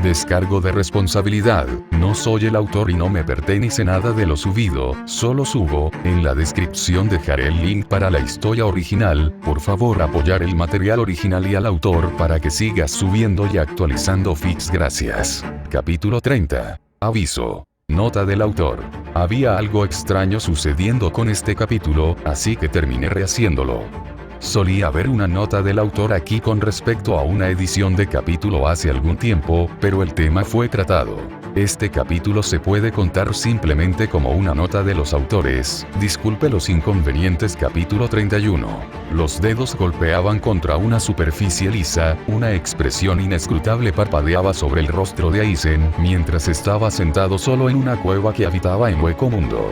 Descargo de responsabilidad. No soy el autor y no me pertenece nada de lo subido, solo subo. En la descripción dejaré el link para la historia original. Por favor apoyar el material original y al autor para que siga subiendo y actualizando fics. Gracias. Capítulo 30. Aviso. Nota del autor. Había algo extraño sucediendo con este capítulo, así que terminé rehaciéndolo. Solía haber una nota del autor aquí con respecto a una edición de capítulo hace algún tiempo, pero el tema fue tratado. Este capítulo se puede contar simplemente como una nota de los autores. Disculpe los inconvenientes. Capítulo 31. Los dedos golpeaban contra una superficie lisa, una expresión inescrutable parpadeaba sobre el rostro de Aizen, mientras estaba sentado solo en una cueva que habitaba en Hueco Mundo.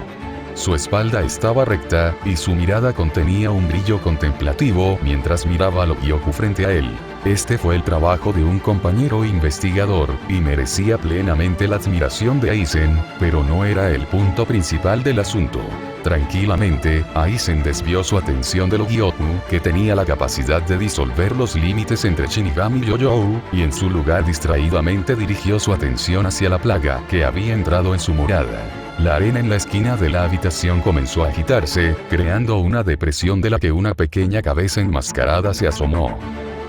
Su espalda estaba recta, y su mirada contenía un brillo contemplativo mientras miraba a Logioku frente a él. Este fue el trabajo de un compañero investigador, y merecía plenamente la admiración de Aizen, pero no era el punto principal del asunto. Tranquilamente, Aizen desvió su atención de Logioku, que tenía la capacidad de disolver los límites entre Shinigami y Yoyou, y en su lugar distraídamente dirigió su atención hacia la plaga que había entrado en su morada. La arena en la esquina de la habitación comenzó a agitarse, creando una depresión de la que una pequeña cabeza enmascarada se asomó.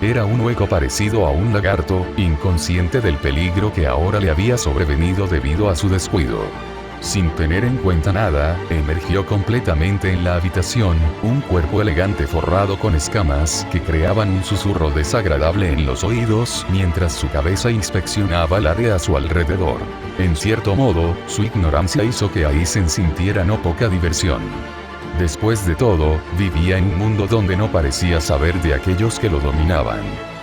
Era un hueco parecido a un lagarto, inconsciente del peligro que ahora le había sobrevenido debido a su descuido. Sin tener en cuenta nada, emergió completamente en la habitación, un cuerpo elegante forrado con escamas que creaban un susurro desagradable en los oídos mientras su cabeza inspeccionaba el área a su alrededor. En cierto modo, su ignorancia hizo que Aizen sintiera no poca diversión. Después de todo, vivía en un mundo donde no parecía saber de aquellos que lo dominaban.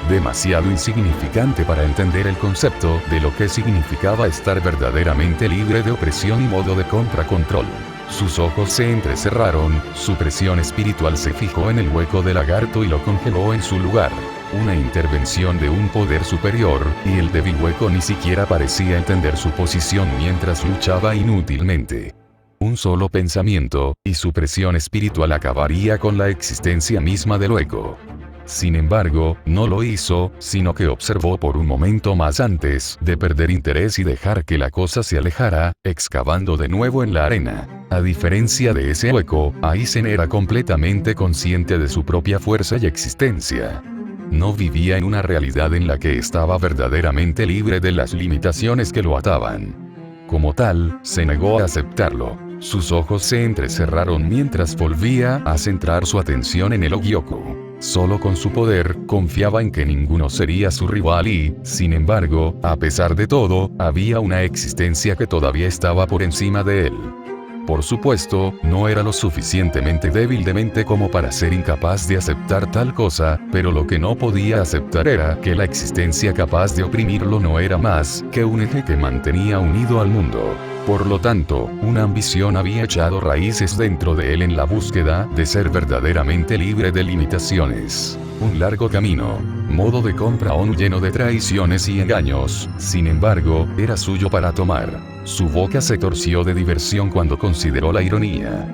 Demasiado insignificante para entender el concepto de lo que significaba estar verdaderamente libre de opresión y modo de control. Sus ojos se entrecerraron, su presión espiritual se fijó en el hueco del lagarto y lo congeló en su lugar. Una intervención de un poder superior, y el débil hueco ni siquiera parecía entender su posición mientras luchaba inútilmente. Un solo pensamiento, y su presión espiritual acabaría con la existencia misma del hueco. Sin embargo, no lo hizo, sino que observó por un momento más antes de perder interés y dejar que la cosa se alejara, excavando de nuevo en la arena. A diferencia de ese hueco, Aizen era completamente consciente de su propia fuerza y existencia. No vivía en una realidad en la que estaba verdaderamente libre de las limitaciones que lo ataban. Como tal, se negó a aceptarlo. Sus ojos se entrecerraron mientras volvía a centrar su atención en el Ogyoku. Solo con su poder, confiaba en que ninguno sería su rival y, sin embargo, a pesar de todo, había una existencia que todavía estaba por encima de él. Por supuesto, no era lo suficientemente débil de mente como para ser incapaz de aceptar tal cosa, pero lo que no podía aceptar era que la existencia capaz de oprimirlo no era más que un eje que mantenía unido al mundo. Por lo tanto, una ambición había echado raíces dentro de él en la búsqueda de ser verdaderamente libre de limitaciones. Un largo camino, modo de compra ONU lleno de traiciones y engaños, sin embargo, era suyo para tomar. Su boca se torció de diversión cuando consideró la ironía.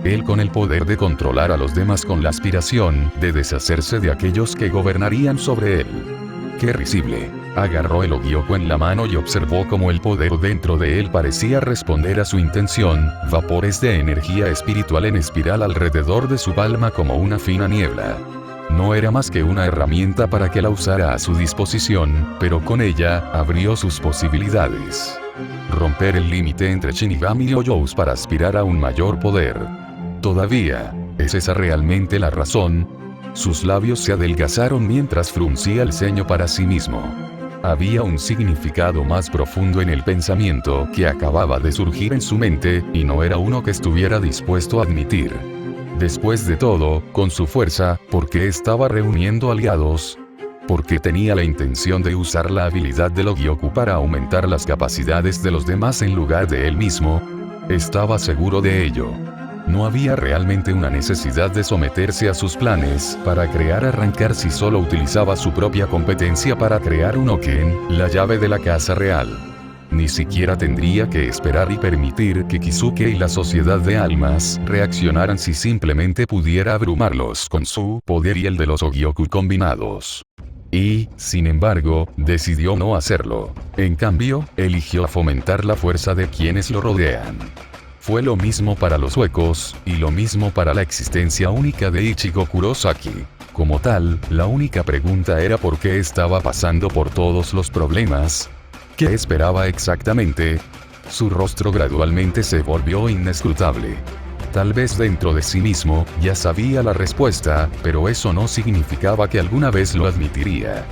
Él con el poder de controlar a los demás con la aspiración de deshacerse de aquellos que gobernarían sobre él. ¡Qué risible! Agarró el Ogyoku en la mano y observó cómo el poder dentro de él parecía responder a su intención, vapores de energía espiritual en espiral alrededor de su palma como una fina niebla. No era más que una herramienta para que la usara a su disposición, pero con ella, abrió sus posibilidades. Romper el límite entre Shinigami y Yoyous para aspirar a un mayor poder. Todavía, ¿es esa realmente la razón? Sus labios se adelgazaron mientras fruncía el ceño para sí mismo. Había un significado más profundo en el pensamiento que acababa de surgir en su mente, y no era uno que estuviera dispuesto a admitir. Después de todo, con su fuerza, ¿por qué estaba reuniendo aliados? Porque tenía la intención de usar la habilidad del Ogyoku para aumentar las capacidades de los demás en lugar de él mismo. Estaba seguro de ello. No había realmente una necesidad de someterse a sus planes para crear arrancar si solo utilizaba su propia competencia para crear un Oken, la llave de la casa real. Ni siquiera tendría que esperar y permitir que Kisuke y la sociedad de almas reaccionaran si simplemente pudiera abrumarlos con su poder y el de los Ogyoku combinados. Y, sin embargo, decidió no hacerlo. En cambio, eligió fomentar la fuerza de quienes lo rodean. Fue lo mismo para los huecos, y lo mismo para la existencia única de Ichigo Kurosaki. Como tal, la única pregunta era por qué estaba pasando por todos los problemas. ¿Qué esperaba exactamente? Su rostro gradualmente se volvió inescrutable. Tal vez dentro de sí mismo, ya sabía la respuesta, pero eso no significaba que alguna vez lo admitiría.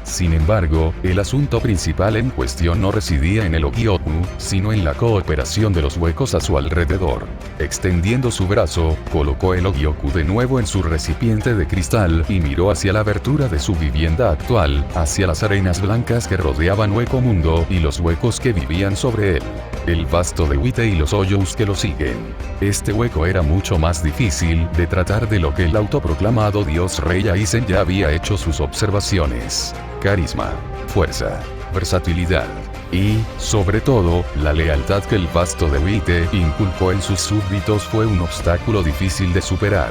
Sin embargo, el asunto principal en cuestión no residía en el Ogyoku, sino en la cooperación de los huecos a su alrededor. Extendiendo su brazo, colocó el Ogyoku de nuevo en su recipiente de cristal y miró hacia la abertura de su vivienda actual, hacia las arenas blancas que rodeaban Hueco Mundo y los huecos que vivían sobre él. El vasto de Wite y los hoyos que lo siguen. Este hueco era mucho más difícil de tratar de lo que el autoproclamado dios rey Aizen ya había hecho sus observaciones. Carisma, fuerza, versatilidad. Y, sobre todo, la lealtad que el vasto de Wite inculcó en sus súbditos fue un obstáculo difícil de superar.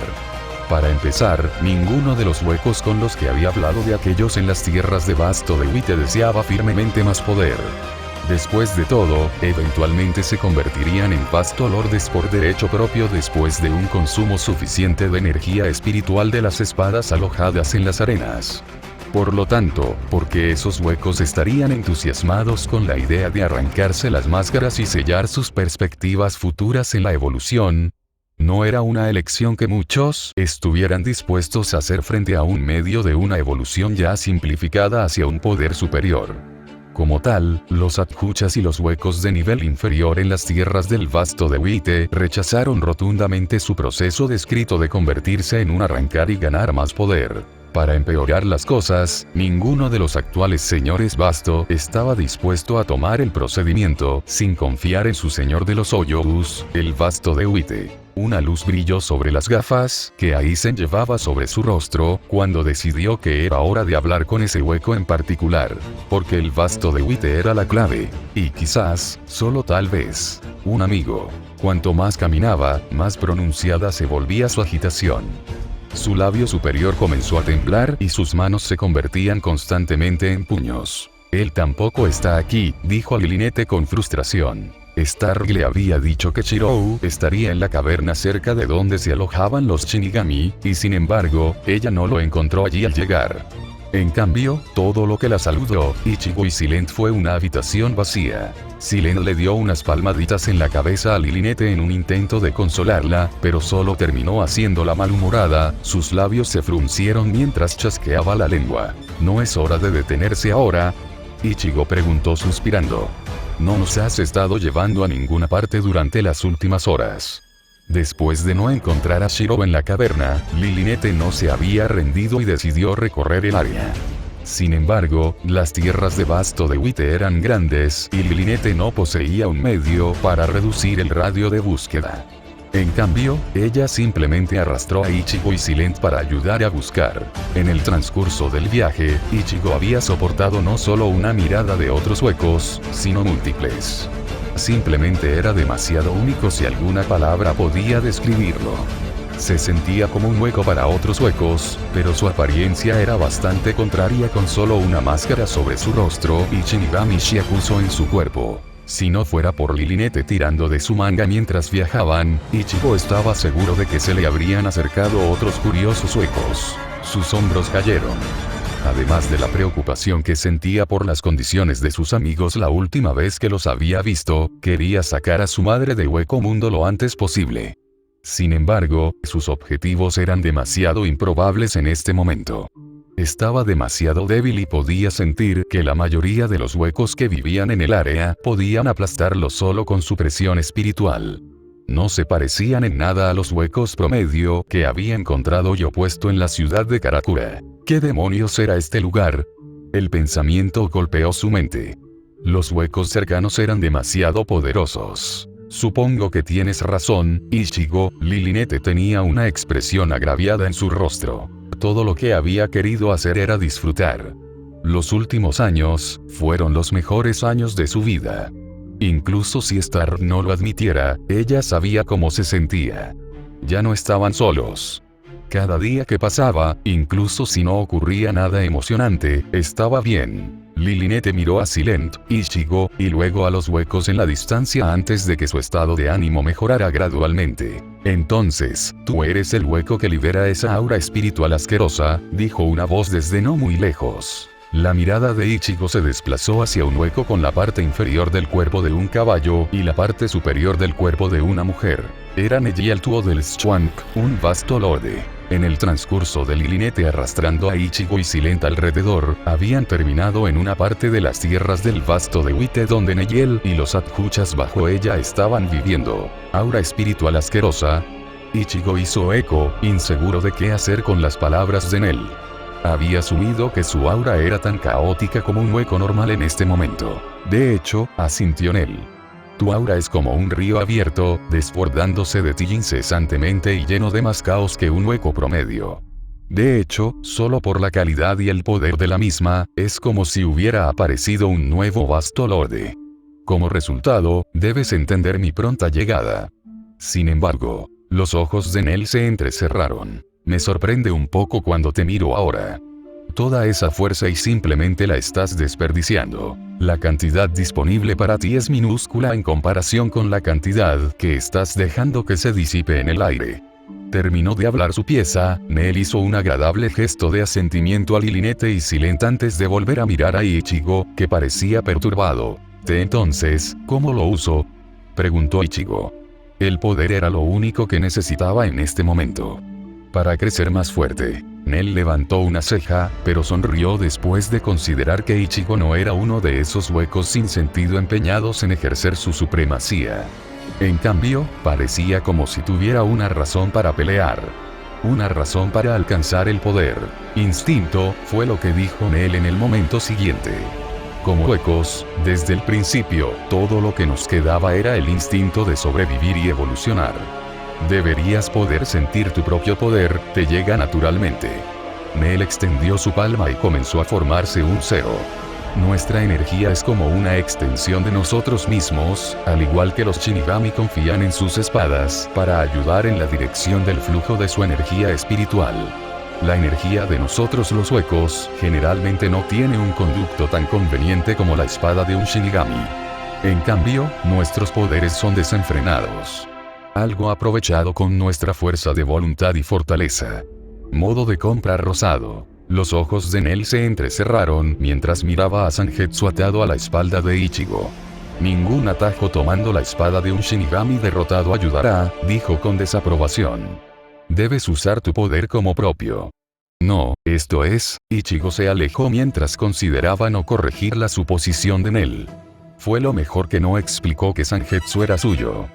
Para empezar, ninguno de los huecos con los que había hablado de aquellos en las tierras de Vasto de Wite deseaba firmemente más poder. Después de todo, eventualmente se convertirían en Vasto Lordes por derecho propio después de un consumo suficiente de energía espiritual de las espadas alojadas en las arenas. Por lo tanto, porque esos huecos estarían entusiasmados con la idea de arrancarse las máscaras y sellar sus perspectivas futuras en la evolución, no era una elección que muchos estuvieran dispuestos a hacer frente a un medio de una evolución ya simplificada hacia un poder superior. Como tal, los adjuchas y los huecos de nivel inferior en las tierras del Vasto de Wite rechazaron rotundamente su proceso descrito de convertirse en un arrancar y ganar más poder. Para empeorar las cosas, ninguno de los actuales señores Vasto estaba dispuesto a tomar el procedimiento sin confiar en su señor de los hoyos, el Vasto de Wite. Una luz brilló sobre las gafas que Aizen llevaba sobre su rostro cuando decidió que era hora de hablar con ese hueco en particular, porque el Vasto de Wite era la clave, y quizás, solo tal vez, un amigo. Cuanto más caminaba, más pronunciada se volvía su agitación. Su labio superior comenzó a temblar y sus manos se convertían constantemente en puños. Él tampoco está aquí, dijo a Lilinete con frustración. Stark le había dicho que Chirou estaría en la caverna cerca de donde se alojaban los Shinigami, y sin embargo, ella no lo encontró allí al llegar. En cambio, todo lo que la saludó, Ichigo y Silent fue una habitación vacía. Silent le dio unas palmaditas en la cabeza a Lilinete en un intento de consolarla, pero solo terminó haciéndola malhumorada, sus labios se fruncieron mientras chasqueaba la lengua. ¿No es hora de detenerse ahora? Ichigo preguntó suspirando. No nos has estado llevando a ninguna parte durante las últimas horas. Después de no encontrar a Shiro en la caverna, Lilinete no se había rendido y decidió recorrer el área. Sin embargo, las tierras de Vasto de Wite eran grandes y Lilinete no poseía un medio para reducir el radio de búsqueda. En cambio, ella simplemente arrastró a Ichigo y Silent para ayudar a buscar. En el transcurso del viaje, Ichigo había soportado no solo una mirada de otros huecos, sino múltiples. Simplemente era demasiado único si alguna palabra podía describirlo. Se sentía como un hueco para otros huecos, pero su apariencia era bastante contraria con solo una máscara sobre su rostro y Shinigami Shakuso en su cuerpo. Si no fuera por Lilinete tirando de su manga mientras viajaban, Ichigo estaba seguro de que se le habrían acercado otros curiosos huecos. Sus hombros cayeron. Además de la preocupación que sentía por las condiciones de sus amigos la última vez que los había visto, quería sacar a su madre de Hueco Mundo lo antes posible. Sin embargo, sus objetivos eran demasiado improbables en este momento. Estaba demasiado débil y podía sentir que la mayoría de los huecos que vivían en el área podían aplastarlo solo con su presión espiritual. No se parecían en nada a los huecos promedio que había encontrado y opuesto en la ciudad de Karakura. ¿Qué demonios era este lugar? El pensamiento golpeó su mente. Los huecos cercanos eran demasiado poderosos. Supongo que tienes razón, Ichigo. Lilinete tenía una expresión agraviada en su rostro. Todo lo que había querido hacer era disfrutar. Los últimos años fueron los mejores años de su vida. Incluso si Star no lo admitiera, ella sabía cómo se sentía. Ya no estaban solos. Cada día que pasaba, incluso si no ocurría nada emocionante, estaba bien. Lilinete miró a Silent, Ichigo, y luego a los huecos en la distancia antes de que su estado de ánimo mejorara gradualmente. Entonces, tú eres el hueco que libera esa aura espiritual asquerosa, dijo una voz desde no muy lejos. La mirada de Ichigo se desplazó hacia un hueco con la parte inferior del cuerpo de un caballo y la parte superior del cuerpo de una mujer. Era Neji el Tuo del Schwank, un vasto lorde. En el transcurso de Lilinete arrastrando a Ichigo y Silent alrededor, habían terminado en una parte de las tierras del vasto de Wite donde Neyel y los Adjuchas bajo ella estaban viviendo. Aura espiritual asquerosa. Ichigo hizo eco, inseguro de qué hacer con las palabras de Nel. Había asumido que su aura era tan caótica como un hueco normal en este momento. De hecho, asintió Nel. Tu aura es como un río abierto, desbordándose de ti incesantemente y lleno de más caos que un hueco promedio. De hecho, solo por la calidad y el poder de la misma, es como si hubiera aparecido un nuevo vasto lorde. Como resultado, debes entender mi pronta llegada. Sin embargo, los ojos de Nel se entrecerraron. Me sorprende un poco cuando te miro ahora. Toda esa fuerza y simplemente la estás desperdiciando. La cantidad disponible para ti es minúscula en comparación con la cantidad que estás dejando que se disipe en el aire. Terminó de hablar su pieza, Nel hizo un agradable gesto de asentimiento a Lilinete y Silent antes de volver a mirar a Ichigo, que parecía perturbado. Entonces, ¿cómo lo uso?, preguntó Ichigo. El poder era lo único que necesitaba en este momento. Para crecer más fuerte. Nel levantó una ceja, pero sonrió después de considerar que Ichigo no era uno de esos huecos sin sentido empeñados en ejercer su supremacía. En cambio, parecía como si tuviera una razón para pelear. Una razón para alcanzar el poder. Instinto, fue lo que dijo Nel en el momento siguiente. Como huecos, desde el principio, todo lo que nos quedaba era el instinto de sobrevivir y evolucionar. Deberías poder sentir tu propio poder, te llega naturalmente. Nel extendió su palma y comenzó a formarse un cero. Nuestra energía es como una extensión de nosotros mismos, al igual que los Shinigami confían en sus espadas para ayudar en la dirección del flujo de su energía espiritual. La energía de nosotros los huecos, generalmente no tiene un conducto tan conveniente como la espada de un Shinigami. En cambio, nuestros poderes son desenfrenados. Algo aprovechado con nuestra fuerza de voluntad y fortaleza. Modo de compra rosado. Los ojos de Nel se entrecerraron mientras miraba a Zangetsu atado a la espalda de Ichigo. Ningún atajo tomando la espada de un Shinigami derrotado ayudará, dijo con desaprobación. Debes usar tu poder como propio. No, esto es, Ichigo se alejó mientras consideraba no corregir la suposición de Nel. Fue lo mejor que no explicó que Zangetsu era suyo.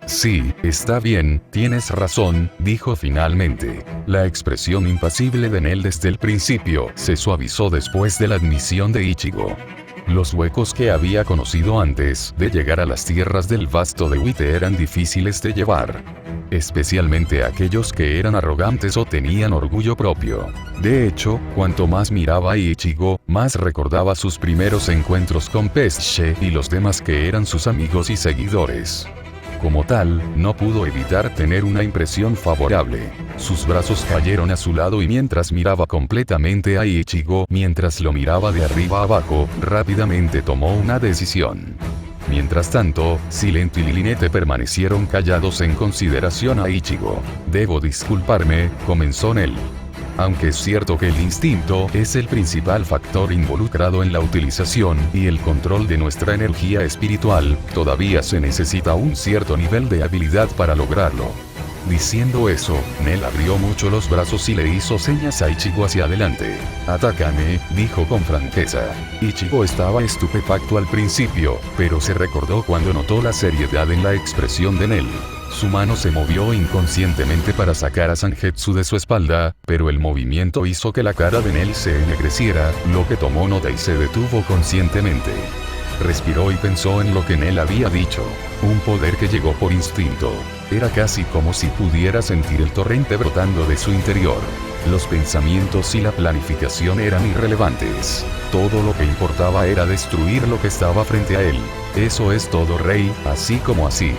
Sí, está bien, tienes razón, dijo finalmente. La expresión impasible de Nel desde el principio se suavizó después de la admisión de Ichigo. Los huecos que había conocido antes de llegar a las tierras del vasto de Wite eran difíciles de llevar. Especialmente aquellos que eran arrogantes o tenían orgullo propio. De hecho, cuanto más miraba a Ichigo, más recordaba sus primeros encuentros con Pesche y los demás que eran sus amigos y seguidores. Como tal, no pudo evitar tener una impresión favorable. Sus brazos cayeron a su lado y mientras miraba completamente a Ichigo, mientras lo miraba de arriba a abajo, rápidamente tomó una decisión. Mientras tanto, Silent y Lilinete permanecieron callados en consideración a Ichigo. Debo disculparme, comenzó Nel. Aunque es cierto que el instinto es el principal factor involucrado en la utilización y el control de nuestra energía espiritual, todavía se necesita un cierto nivel de habilidad para lograrlo. Diciendo eso, Nel abrió mucho los brazos y le hizo señas a Ichigo hacia adelante. Atácame, dijo con franqueza. Ichigo estaba estupefacto al principio, pero se recordó cuando notó la seriedad en la expresión de Nel. Su mano se movió inconscientemente para sacar a Zangetsu de su espalda, pero el movimiento hizo que la cara de Nel se ennegreciera, lo que tomó nota y se detuvo conscientemente. Respiró y pensó en lo que Nel había dicho. Un poder que llegó por instinto. Era casi como si pudiera sentir el torrente brotando de su interior. Los pensamientos y la planificación eran irrelevantes. Todo lo que importaba era destruir lo que estaba frente a él. Eso es todo, Rey, así como así.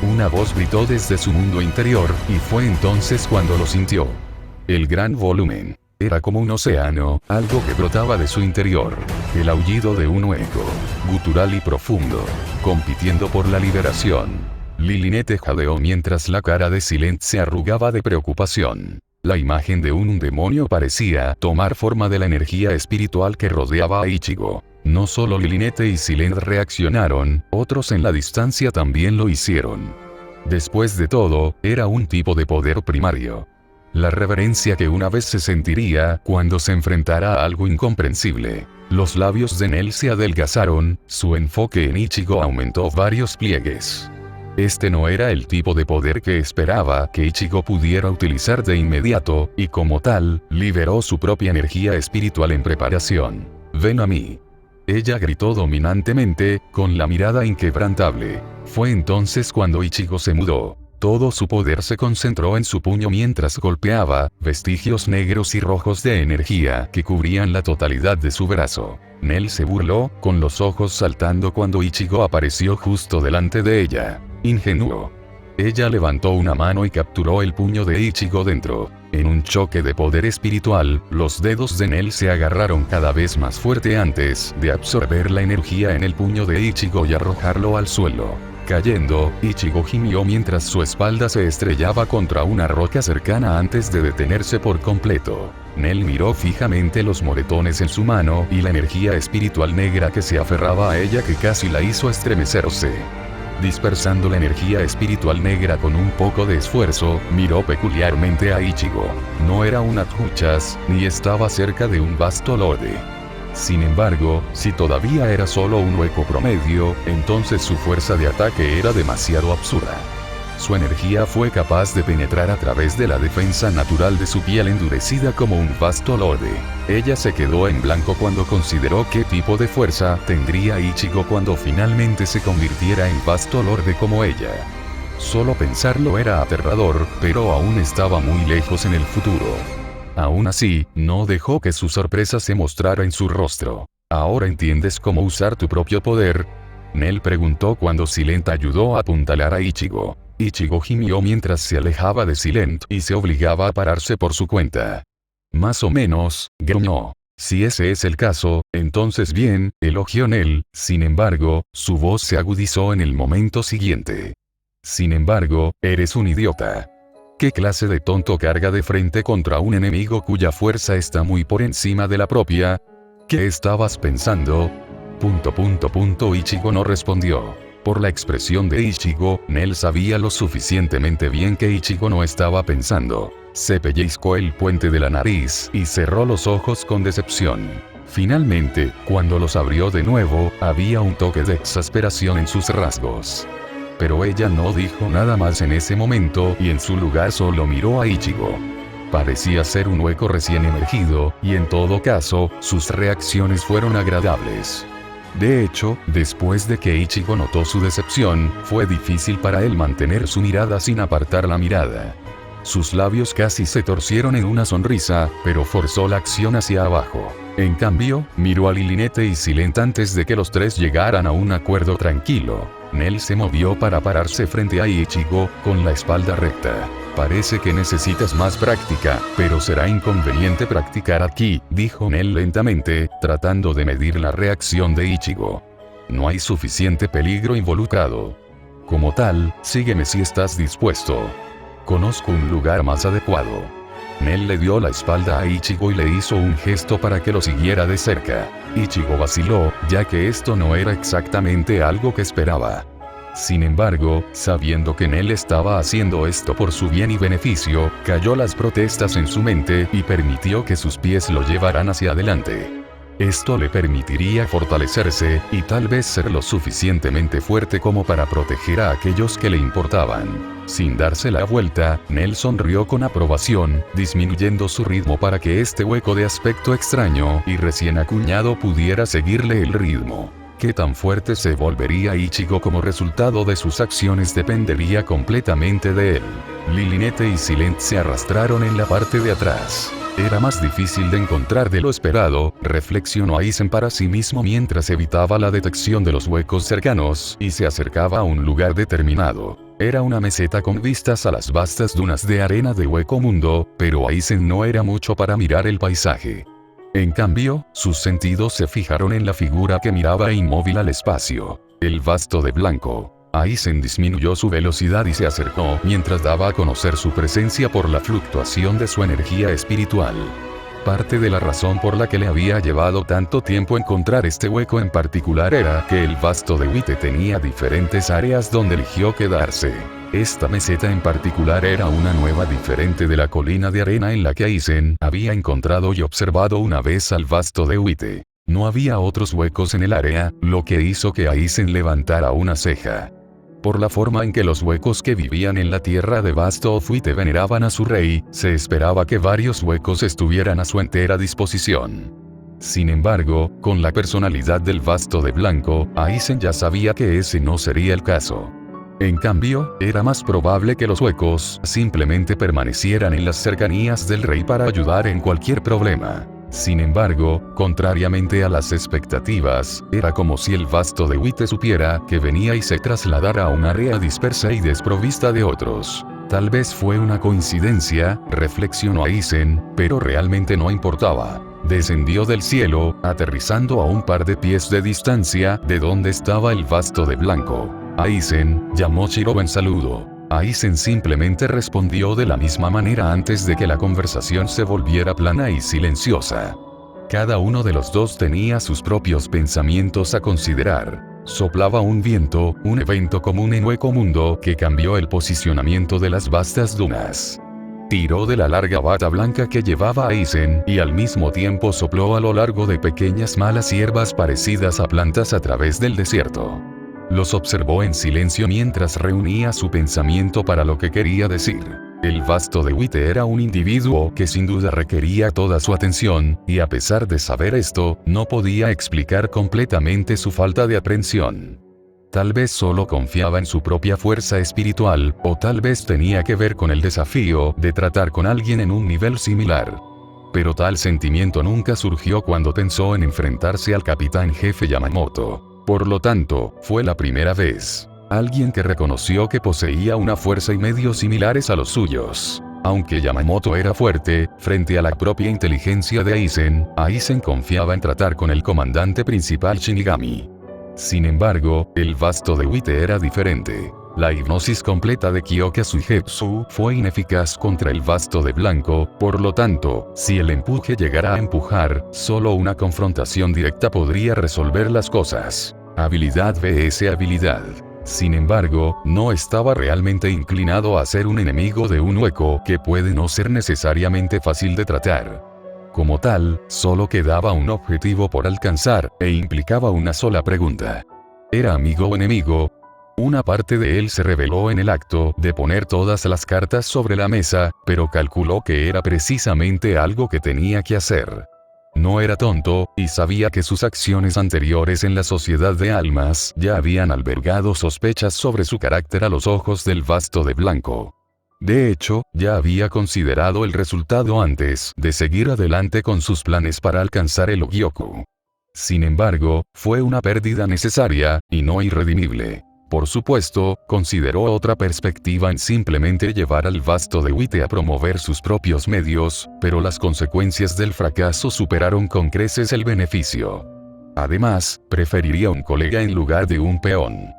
Una voz gritó desde su mundo interior, y fue entonces cuando lo sintió. El gran volumen. Era como un océano, algo que brotaba de su interior. El aullido de un eco. Gutural y profundo. Compitiendo por la liberación. Lilinette jadeó mientras la cara de Silent se arrugaba de preocupación. La imagen de un demonio parecía tomar forma de la energía espiritual que rodeaba a Ichigo. No solo Lilinette y Silent reaccionaron, otros en la distancia también lo hicieron. Después de todo, era un tipo de poder primario. La reverencia que una vez se sentiría cuando se enfrentara a algo incomprensible. Los labios de Nel se adelgazaron, su enfoque en Ichigo aumentó varios pliegues. Este no era el tipo de poder que esperaba que Ichigo pudiera utilizar de inmediato, y como tal, liberó su propia energía espiritual en preparación. «Ven a mí». Ella gritó dominantemente, con la mirada inquebrantable. Fue entonces cuando Ichigo se mudó. Todo su poder se concentró en su puño mientras golpeaba, vestigios negros y rojos de energía que cubrían la totalidad de su brazo. Nel se burló, con los ojos saltando cuando Ichigo apareció justo delante de ella. Ingenuo. Ella levantó una mano y capturó el puño de Ichigo dentro. En un choque de poder espiritual, los dedos de Nel se agarraron cada vez más fuerte antes de absorber la energía en el puño de Ichigo y arrojarlo al suelo. Cayendo, Ichigo gimió mientras su espalda se estrellaba contra una roca cercana antes de detenerse por completo. Nel miró fijamente los moretones en su mano y la energía espiritual negra que se aferraba a ella que casi la hizo estremecerse. Dispersando la energía espiritual negra con un poco de esfuerzo, miró peculiarmente a Ichigo. No era una truchas, ni estaba cerca de un vasto lode. Sin embargo, si todavía era solo un hueco promedio, entonces su fuerza de ataque era demasiado absurda. Su energía fue capaz de penetrar a través de la defensa natural de su piel endurecida como un vasto lode. Ella se quedó en blanco cuando consideró qué tipo de fuerza tendría Ichigo cuando finalmente se convirtiera en vasto lorde como ella. Solo pensarlo era aterrador, pero aún estaba muy lejos en el futuro. Aún así, no dejó que su sorpresa se mostrara en su rostro. ¿Ahora entiendes cómo usar tu propio poder?, Nel preguntó cuando Silent ayudó a apuntalar a Ichigo. Ichigo gimió mientras se alejaba de Silent y se obligaba a pararse por su cuenta. Más o menos, gruñó. Si ese es el caso, entonces bien, elogió Nel. Sin embargo, su voz se agudizó en el momento siguiente. Sin embargo, eres un idiota. ¿Qué clase de tonto carga de frente contra un enemigo cuya fuerza está muy por encima de la propia? ¿Qué estabas pensando? Ichigo no respondió. Por la expresión de Ichigo, Nel sabía lo suficientemente bien que Ichigo no estaba pensando. Se pellizcó el puente de la nariz y cerró los ojos con decepción. Finalmente, cuando los abrió de nuevo, había un toque de exasperación en sus rasgos. Pero ella no dijo nada más en ese momento y en su lugar solo miró a Ichigo. Parecía ser un hueco recién emergido, y en todo caso, sus reacciones fueron agradables. De hecho, después de que Ichigo notó su decepción, fue difícil para él mantener su mirada sin apartar la mirada. Sus labios casi se torcieron en una sonrisa, pero forzó la acción hacia abajo. En cambio, miró a Lilinette y Silent antes de que los tres llegaran a un acuerdo tranquilo. Nel se movió para pararse frente a Ichigo, con la espalda recta. Parece que necesitas más práctica, pero será inconveniente practicar aquí, dijo Nel lentamente, tratando de medir la reacción de Ichigo. No hay suficiente peligro involucrado. Como tal, sígueme si estás dispuesto. Conozco un lugar más adecuado. Nel le dio la espalda a Ichigo y le hizo un gesto para que lo siguiera de cerca. Ichigo vaciló, ya que esto no era exactamente algo que esperaba. Sin embargo, sabiendo que Nel estaba haciendo esto por su bien y beneficio, calló las protestas en su mente y permitió que sus pies lo llevaran hacia adelante. Esto le permitiría fortalecerse, y tal vez ser lo suficientemente fuerte como para proteger a aquellos que le importaban. Sin darse la vuelta, Nel sonrió con aprobación, disminuyendo su ritmo para que este hueco de aspecto extraño y recién acuñado pudiera seguirle el ritmo. Qué tan fuerte se volvería Ichigo como resultado de sus acciones dependería completamente de él. Lilinette y Silent se arrastraron en la parte de atrás. Era más difícil de encontrar de lo esperado, reflexionó Aizen para sí mismo mientras evitaba la detección de los huecos cercanos y se acercaba a un lugar determinado. Era una meseta con vistas a las vastas dunas de arena de Hueco Mundo, pero Aizen no era mucho para mirar el paisaje. En cambio, sus sentidos se fijaron en la figura que miraba inmóvil al espacio, el vasto de blanco. Aizen disminuyó su velocidad y se acercó mientras daba a conocer su presencia por la fluctuación de su energía espiritual. Parte de la razón por la que le había llevado tanto tiempo encontrar este hueco en particular era que el vasto de Wite tenía diferentes áreas donde eligió quedarse. Esta meseta en particular era una nueva diferente de la colina de arena en la que Aizen había encontrado y observado una vez al vasto de Wite. No había otros huecos en el área, lo que hizo que Aizen levantara una ceja. Por la forma en que los huecos que vivían en la tierra de Vasto of Wite veneraban a su rey, se esperaba que varios huecos estuvieran a su entera disposición. Sin embargo, con la personalidad del Vasto de Blanco, Aizen ya sabía que ese no sería el caso. En cambio, era más probable que los huecos simplemente permanecieran en las cercanías del rey para ayudar en cualquier problema. Sin embargo, contrariamente a las expectativas, era como si el vasto de Wite supiera que venía y se trasladara a un área dispersa y desprovista de otros. Tal vez fue una coincidencia, reflexionó Aizen, pero realmente no importaba. Descendió del cielo, aterrizando a un par de pies de distancia de donde estaba el vasto de blanco. Aizen, llamó Shiro en saludo. Aizen simplemente respondió de la misma manera antes de que la conversación se volviera plana y silenciosa. Cada uno de los dos tenía sus propios pensamientos a considerar. Soplaba un viento, un evento común en Hueco Mundo que cambió el posicionamiento de las vastas dunas. Tiró de la larga bata blanca que llevaba Aizen y al mismo tiempo sopló a lo largo de pequeñas malas hierbas parecidas a plantas a través del desierto. Los observó en silencio mientras reunía su pensamiento para lo que quería decir. El vasto de Wite era un individuo que sin duda requería toda su atención, y a pesar de saber esto, no podía explicar completamente su falta de aprehensión. Tal vez solo confiaba en su propia fuerza espiritual, o tal vez tenía que ver con el desafío de tratar con alguien en un nivel similar. Pero tal sentimiento nunca surgió cuando pensó en enfrentarse al capitán jefe Yamamoto. Por lo tanto, fue la primera vez. Alguien que reconoció que poseía una fuerza y medios similares a los suyos. Aunque Yamamoto era fuerte, frente a la propia inteligencia de Aizen confiaba en tratar con el comandante principal Shinigami. Sin embargo, el vasto de Wite era diferente. La hipnosis completa de Kyoka Suigetsu fue ineficaz contra el vasto de blanco, por lo tanto, si el empuje llegara a empujar, solo una confrontación directa podría resolver las cosas. Habilidad vs habilidad. Sin embargo, no estaba realmente inclinado a ser un enemigo de un hueco que puede no ser necesariamente fácil de tratar. Como tal, solo quedaba un objetivo por alcanzar, e implicaba una sola pregunta. ¿Era amigo o enemigo? Una parte de él se reveló en el acto de poner todas las cartas sobre la mesa, pero calculó que era precisamente algo que tenía que hacer. No era tonto, y sabía que sus acciones anteriores en la sociedad de almas ya habían albergado sospechas sobre su carácter a los ojos del vasto de blanco. De hecho, ya había considerado el resultado antes de seguir adelante con sus planes para alcanzar el Ogyoku. Sin embargo, fue una pérdida necesaria, y no irredimible. Por supuesto, consideró otra perspectiva en simplemente llevar al vasto de Wite a promover sus propios medios, pero las consecuencias del fracaso superaron con creces el beneficio. Además, preferiría un colega en lugar de un peón.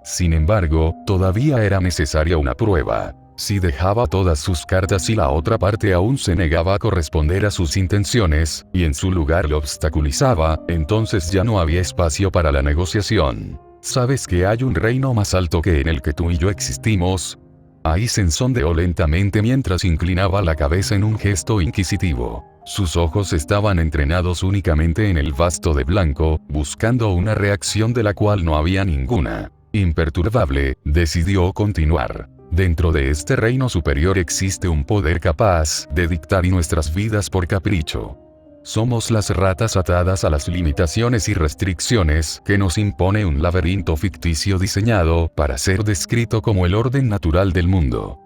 Sin embargo, todavía era necesaria una prueba. Si dejaba todas sus cartas y la otra parte aún se negaba a corresponder a sus intenciones, y en su lugar lo obstaculizaba, entonces ya no había espacio para la negociación. ¿Sabes que hay un reino más alto que en el que tú y yo existimos? Aizen sondeó lentamente mientras inclinaba la cabeza en un gesto inquisitivo. Sus ojos estaban entrenados únicamente en el vasto de blanco, buscando una reacción de la cual no había ninguna. Imperturbable, decidió continuar. Dentro de este reino superior existe un poder capaz de dictar nuestras vidas por capricho. Somos las ratas atadas a las limitaciones y restricciones que nos impone un laberinto ficticio diseñado para ser descrito como el orden natural del mundo.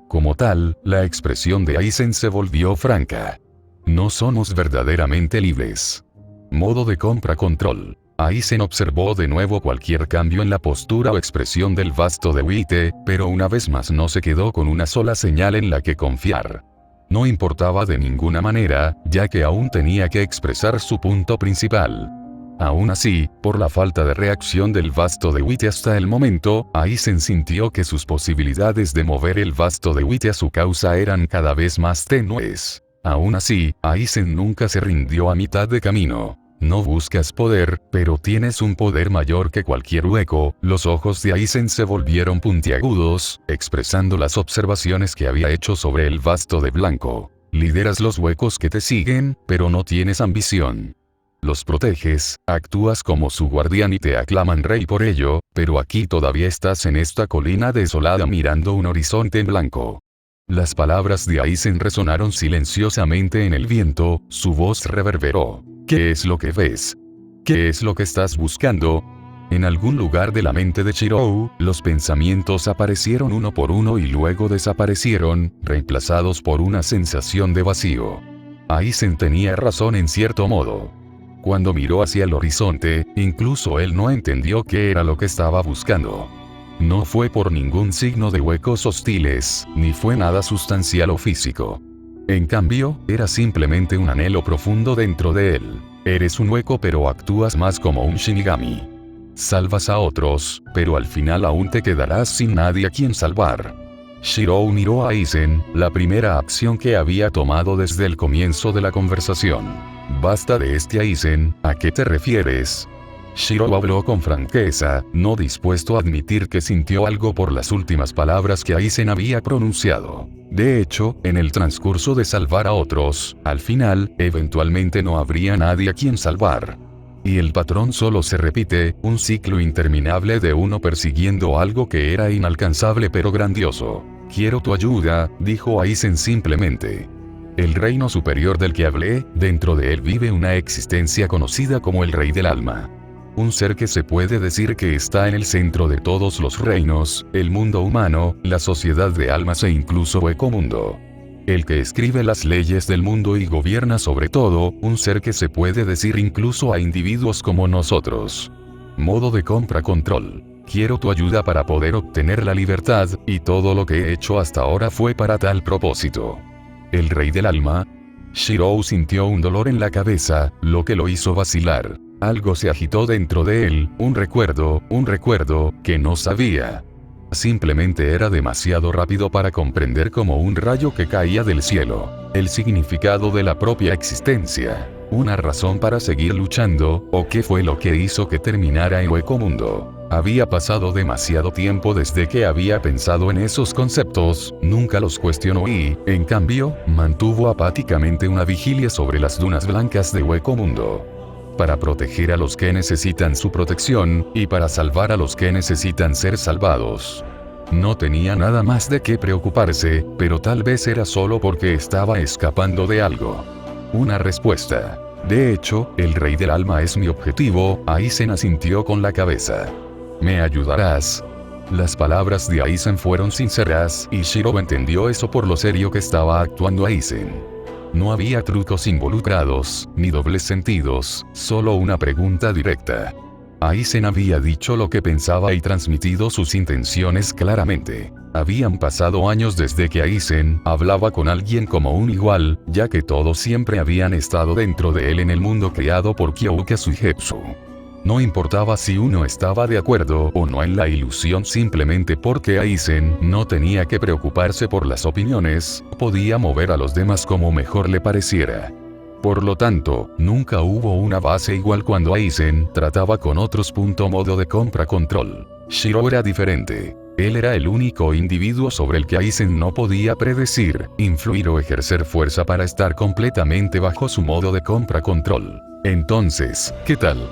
Como tal, la expresión de Aizen se volvió franca. No somos verdaderamente libres. Modo de compra control. Aizen observó de nuevo cualquier cambio en la postura o expresión del vasto de Wite, pero una vez más no se quedó con una sola señal en la que confiar. No importaba de ninguna manera, ya que aún tenía que expresar su punto principal. Aún así, por la falta de reacción del vasto de Wite hasta el momento, Aizen sintió que sus posibilidades de mover el vasto de Wite a su causa eran cada vez más tenues. Aún así, Aizen nunca se rindió a mitad de camino. No buscas poder, pero tienes un poder mayor que cualquier hueco. Los ojos de Aizen se volvieron puntiagudos, expresando las observaciones que había hecho sobre el vasto de blanco. Lideras los huecos que te siguen, pero no tienes ambición. Los proteges, actúas como su guardián y te aclaman rey por ello, pero aquí todavía estás en esta colina desolada mirando un horizonte en blanco. Las palabras de Aizen resonaron silenciosamente en el viento, su voz reverberó. ¿Qué es lo que ves? ¿Qué es lo que estás buscando? En algún lugar de la mente de Shirou, los pensamientos aparecieron uno por uno y luego desaparecieron, reemplazados por una sensación de vacío. Aizen tenía razón en cierto modo. Cuando miró hacia el horizonte, incluso él no entendió qué era lo que estaba buscando. No fue por ningún signo de huecos hostiles, ni fue nada sustancial o físico. En cambio, era simplemente un anhelo profundo dentro de él. Eres un hueco pero actúas más como un Shinigami. Salvas a otros, pero al final aún te quedarás sin nadie a quien salvar. Shirou miró a Aizen, la primera acción que había tomado desde el comienzo de la conversación. Basta de este Aizen, ¿a qué te refieres? Shirou habló con franqueza, no dispuesto a admitir que sintió algo por las últimas palabras que Aizen había pronunciado. De hecho, en el transcurso de salvar a otros, al final, eventualmente no habría nadie a quien salvar. Y el patrón solo se repite, un ciclo interminable de uno persiguiendo algo que era inalcanzable pero grandioso. Quiero tu ayuda, dijo Aizen simplemente. El reino superior del que hablé, dentro de él vive una existencia conocida como el Rey del Alma. Un ser que se puede decir que está en el centro de todos los reinos, el mundo humano, la sociedad de almas e incluso Ecomundo. El que escribe las leyes del mundo y gobierna sobre todo, un ser que se puede decir incluso a individuos como nosotros. Modo de compra-control. Quiero tu ayuda para poder obtener la libertad, y todo lo que he hecho hasta ahora fue para tal propósito. El Rey del Alma. Shirou sintió un dolor en la cabeza, lo que lo hizo vacilar. Algo se agitó dentro de él, un recuerdo, que no sabía. Simplemente era demasiado rápido para comprender como un rayo que caía del cielo. El significado de la propia existencia. Una razón para seguir luchando, o qué fue lo que hizo que terminara en Ecomundo. Había pasado demasiado tiempo desde que había pensado en esos conceptos, nunca los cuestionó y, en cambio, mantuvo apáticamente una vigilia sobre las dunas blancas de Ecomundo. Para proteger a los que necesitan su protección, y para salvar a los que necesitan ser salvados. No tenía nada más de qué preocuparse, pero tal vez era solo porque estaba escapando de algo. Una respuesta. De hecho, el Rey del Alma es mi objetivo, Aizen asintió con la cabeza. ¿Me ayudarás? Las palabras de Aizen fueron sinceras, y Shirou entendió eso por lo serio que estaba actuando Aizen. No había trucos involucrados, ni dobles sentidos, solo una pregunta directa. Aizen había dicho lo que pensaba y transmitido sus intenciones claramente. Habían pasado años desde que Aizen hablaba con alguien como un igual, ya que todos siempre habían estado dentro de él en el mundo creado por Kyoka Suigetsu. No importaba si uno estaba de acuerdo o no en la ilusión, simplemente porque Aizen no tenía que preocuparse por las opiniones, podía mover a los demás como mejor le pareciera. Por lo tanto, nunca hubo una base igual cuando Aizen trataba con otros. Modo de compra-control. Shirou era diferente. Él era el único individuo sobre el que Aizen no podía predecir, influir o ejercer fuerza para estar completamente bajo su modo de compra-control. Entonces, ¿qué tal?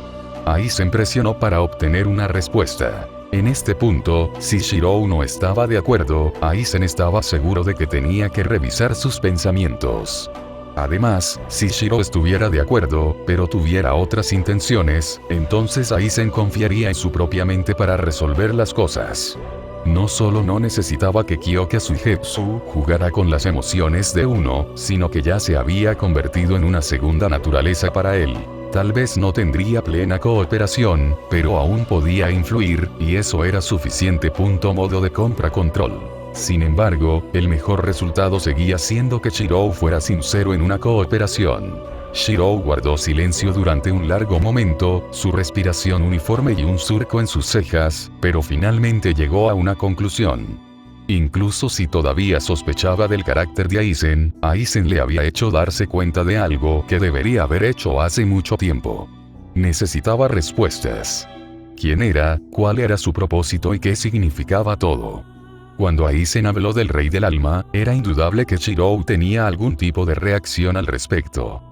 Aizen presionó para obtener una respuesta. En este punto, si Shirou no estaba de acuerdo, Aizen estaba seguro de que tenía que revisar sus pensamientos. Además, si Shirou estuviera de acuerdo, pero tuviera otras intenciones, entonces Aizen confiaría en su propia mente para resolver las cosas. No solo no necesitaba que Kyoka Suigetsu jugara con las emociones de uno, sino que ya se había convertido en una segunda naturaleza para él. Tal vez no tendría plena cooperación, pero aún podía influir, y eso era suficiente. Modo de compra control. Sin embargo, el mejor resultado seguía siendo que Shirou fuera sincero en una cooperación. Shirou guardó silencio durante un largo momento, su respiración uniforme y un surco en sus cejas, pero finalmente llegó a una conclusión. Incluso si todavía sospechaba del carácter de Aizen le había hecho darse cuenta de algo que debería haber hecho hace mucho tiempo. Necesitaba respuestas. ¿Quién era, cuál era su propósito y qué significaba todo? Cuando Aizen habló del Rey del Alma, era indudable que Shirou tenía algún tipo de reacción al respecto.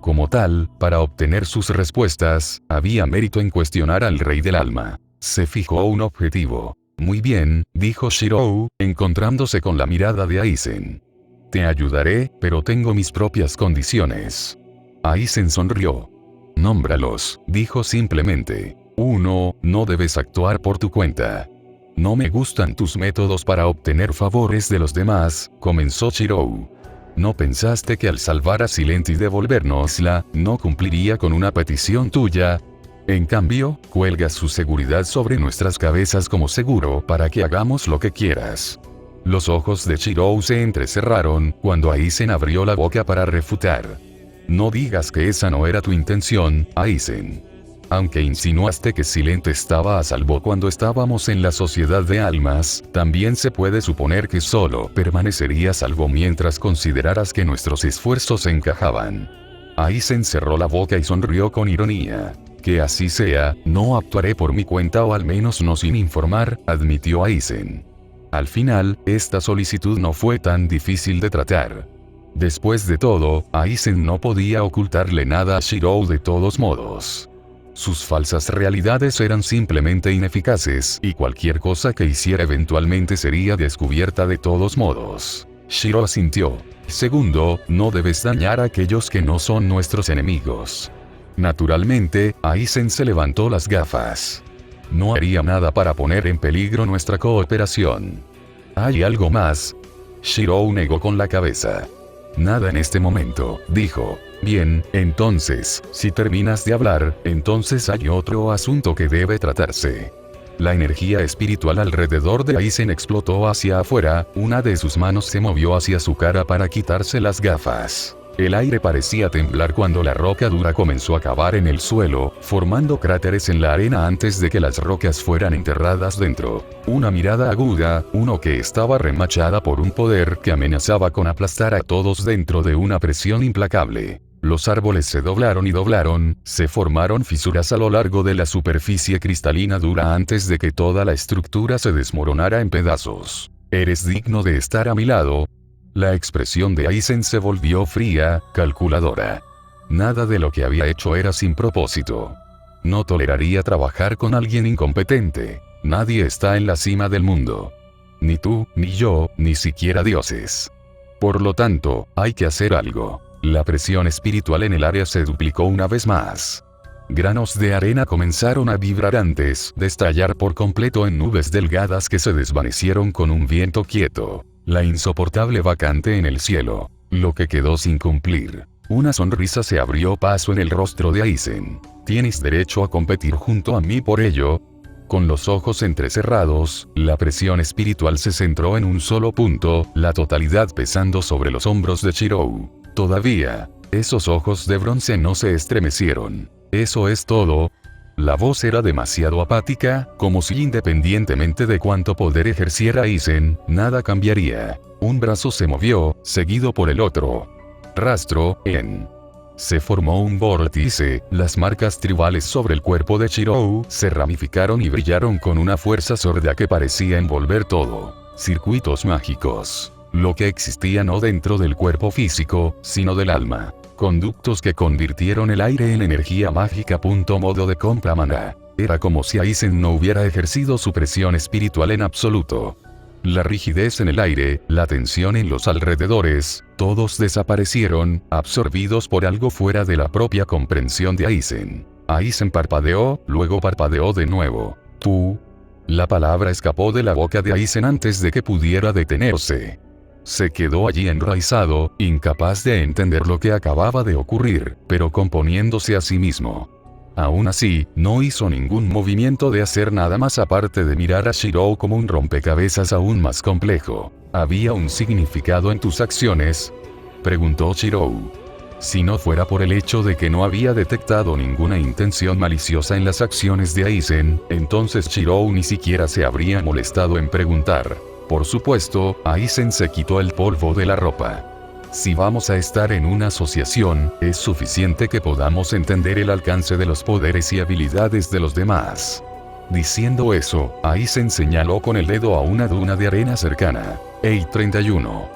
Como tal, para obtener sus respuestas, había mérito en cuestionar al Rey del Alma. Se fijó un objetivo. Muy bien, dijo Shirou, encontrándose con la mirada de Aizen. Te ayudaré, pero tengo mis propias condiciones. Aizen sonrió. Nómbralos, dijo simplemente. 1. No debes actuar por tu cuenta. No me gustan tus métodos para obtener favores de los demás, comenzó Shirou. ¿No pensaste que al salvar a Silent y devolvérnosla, no cumpliría con una petición tuya? En cambio, cuelgas su seguridad sobre nuestras cabezas como seguro para que hagamos lo que quieras. Los ojos de Shirou se entrecerraron cuando Aizen abrió la boca para refutar. No digas que esa no era tu intención, Aizen. Aunque insinuaste que Silent estaba a salvo cuando estábamos en la sociedad de almas, también se puede suponer que solo permanecería a salvo mientras consideraras que nuestros esfuerzos encajaban. Aizen cerró la boca y sonrió con ironía. Que así sea, no actuaré por mi cuenta o al menos no sin informar, admitió Aizen. Al final, esta solicitud no fue tan difícil de tratar. Después de todo, Aizen no podía ocultarle nada a Shirou de todos modos. Sus falsas realidades eran simplemente ineficaces, y cualquier cosa que hiciera eventualmente sería descubierta de todos modos. Shirou asintió. Segundo, no debes dañar a aquellos que no son nuestros enemigos. Naturalmente, Aizen se levantó las gafas. No haría nada para poner en peligro nuestra cooperación. ¿Hay algo más? Shirou negó con la cabeza. Nada en este momento, dijo. Bien, entonces, si terminas de hablar, entonces hay otro asunto que debe tratarse. La energía espiritual alrededor de Aizen explotó hacia afuera, una de sus manos se movió hacia su cara para quitarse las gafas. El aire parecía temblar cuando la roca dura comenzó a cavar en el suelo, formando cráteres en la arena antes de que las rocas fueran enterradas dentro. Una mirada aguda, uno que estaba remachada por un poder que amenazaba con aplastar a todos dentro de una presión implacable. Los árboles se doblaron y doblaron, se formaron fisuras a lo largo de la superficie cristalina dura antes de que toda la estructura se desmoronara en pedazos. ¿Eres digno de estar a mi lado? La expresión de Aizen se volvió fría, calculadora. Nada de lo que había hecho era sin propósito. No toleraría trabajar con alguien incompetente. Nadie está en la cima del mundo. Ni tú, ni yo, ni siquiera dioses. Por lo tanto, hay que hacer algo. La presión espiritual en el área se duplicó una vez más. Granos de arena comenzaron a vibrar antes de estallar por completo en nubes delgadas que se desvanecieron con un viento quieto. La insoportable vacante en el cielo. Lo que quedó sin cumplir. Una sonrisa se abrió paso en el rostro de Aizen. ¿Tienes derecho a competir junto a mí por ello? Con los ojos entrecerrados, la presión espiritual se centró en un solo punto, la totalidad pesando sobre los hombros de Shirou. Todavía, esos ojos de bronce no se estremecieron. ¿Eso es todo? La voz era demasiado apática, como si independientemente de cuánto poder ejerciera Aizen, nada cambiaría. Un brazo se movió, seguido por el otro. Rastro, en. Se formó un vórtice, las marcas tribales sobre el cuerpo de Shirou se ramificaron y brillaron con una fuerza sorda que parecía envolver todo. Circuitos mágicos. Lo que existía no dentro del cuerpo físico, sino del alma. Conductos que convirtieron el aire en energía mágica. Modo de compra maná. Era como si Aizen no hubiera ejercido su presión espiritual en absoluto. La rigidez en el aire, la tensión en los alrededores, todos desaparecieron, absorbidos por algo fuera de la propia comprensión de Aizen. Aizen parpadeó, luego parpadeó de nuevo. Tú. La palabra escapó de la boca de Aizen antes de que pudiera detenerse. Se quedó allí enraizado, incapaz de entender lo que acababa de ocurrir, pero componiéndose a sí mismo. Aún así, no hizo ningún movimiento de hacer nada más aparte de mirar a Shirou como un rompecabezas aún más complejo. ¿Había un significado en tus acciones?, preguntó Shirou. Si no fuera por el hecho de que no había detectado ninguna intención maliciosa en las acciones de Aizen, entonces Shirou ni siquiera se habría molestado en preguntar. Por supuesto, Aizen se quitó el polvo de la ropa. Si vamos a estar en una asociación, es suficiente que podamos entender el alcance de los poderes y habilidades de los demás. Diciendo eso, Aizen señaló con el dedo a una duna de arena cercana. Ei 31.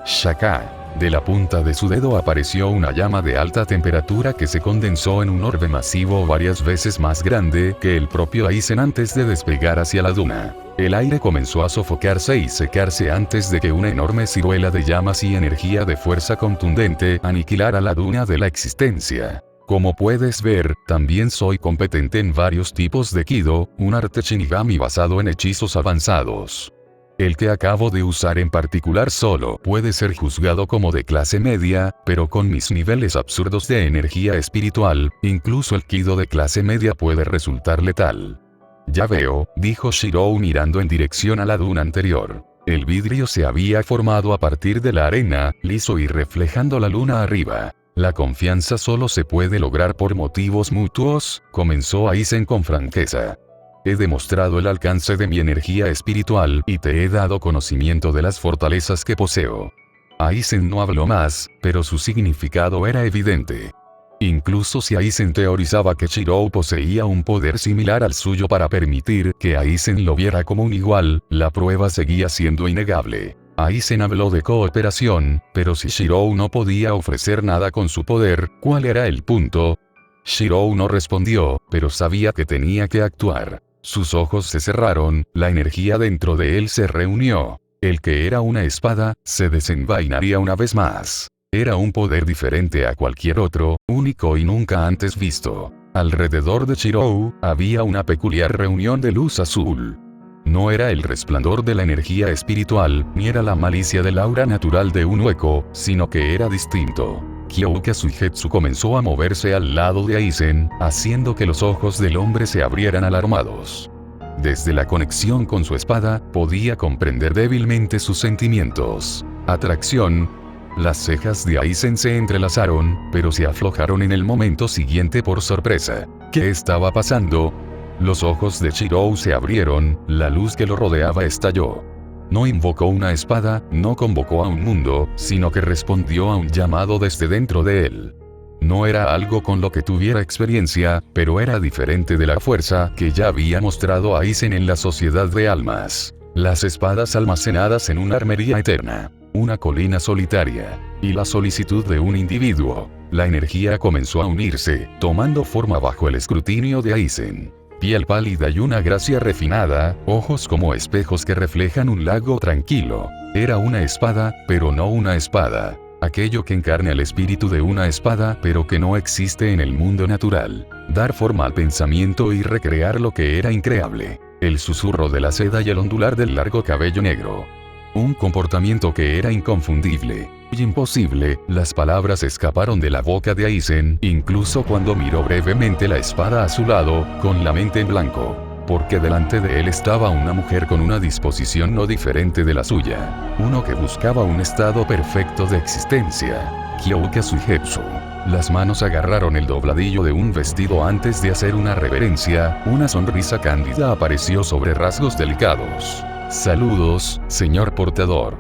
Shaka. De la punta de su dedo apareció una llama de alta temperatura que se condensó en un orbe masivo varias veces más grande que el propio Aizen antes de despegar hacia la duna. El aire comenzó a sofocarse y secarse antes de que una enorme ciruela de llamas y energía de fuerza contundente aniquilara la duna de la existencia. Como puedes ver, también soy competente en varios tipos de Kido, un arte Shinigami basado en hechizos avanzados. El que acabo de usar en particular solo puede ser juzgado como de clase media, pero con mis niveles absurdos de energía espiritual, incluso el Kido de clase media puede resultar letal. Ya veo, dijo Shirou mirando en dirección a la duna anterior. El vidrio se había formado a partir de la arena, liso y reflejando la luna arriba. La confianza solo se puede lograr por motivos mutuos, comenzó Aizen con franqueza. He demostrado el alcance de mi energía espiritual y te he dado conocimiento de las fortalezas que poseo. Aizen no habló más, pero su significado era evidente. Incluso si Aizen teorizaba que Shirou poseía un poder similar al suyo para permitir que Aizen lo viera como un igual, la prueba seguía siendo innegable. Aizen habló de cooperación, pero si Shirou no podía ofrecer nada con su poder, ¿cuál era el punto? Shirou no respondió, pero sabía que tenía que actuar. Sus ojos se cerraron, la energía dentro de él se reunió. El que era una espada, se desenvainaría una vez más. Era un poder diferente a cualquier otro, único y nunca antes visto. Alrededor de Shirou, había una peculiar reunión de luz azul. No era el resplandor de la energía espiritual, ni era la malicia del aura natural de un hueco, sino que era distinto. Kyouka Suigetsu comenzó a moverse al lado de Aizen, haciendo que los ojos del hombre se abrieran alarmados. Desde la conexión con su espada, podía comprender débilmente sus sentimientos. Atracción. Las cejas de Aizen se entrelazaron, pero se aflojaron en el momento siguiente por sorpresa. ¿Qué estaba pasando? Los ojos de Shirou se abrieron, la luz que lo rodeaba estalló. No invocó una espada, no convocó a un mundo, sino que respondió a un llamado desde dentro de él. No era algo con lo que tuviera experiencia, pero era diferente de la fuerza que ya había mostrado Aizen en la sociedad de almas. Las espadas almacenadas en una armería eterna, una colina solitaria, y la solicitud de un individuo. La energía comenzó a unirse, tomando forma bajo el escrutinio de Aizen. Piel pálida y una gracia refinada, ojos como espejos que reflejan un lago tranquilo. Era una espada, pero no una espada. Aquello que encarna el espíritu de una espada, pero que no existe en el mundo natural. Dar forma al pensamiento y recrear lo que era increable. El susurro de la seda y el ondular del largo cabello negro. Un comportamiento que era inconfundible. Imposible, las palabras escaparon de la boca de Aizen, incluso cuando miró brevemente la espada a su lado, con la mente en blanco. Porque delante de él estaba una mujer con una disposición no diferente de la suya. Uno que buscaba un estado perfecto de existencia. Kyouka Suigetsu. Las manos agarraron el dobladillo de un vestido antes de hacer una reverencia, una sonrisa cándida apareció sobre rasgos delicados. Saludos, señor portador.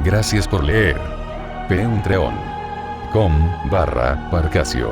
Gracias por leer. Patreon.com/Parcasius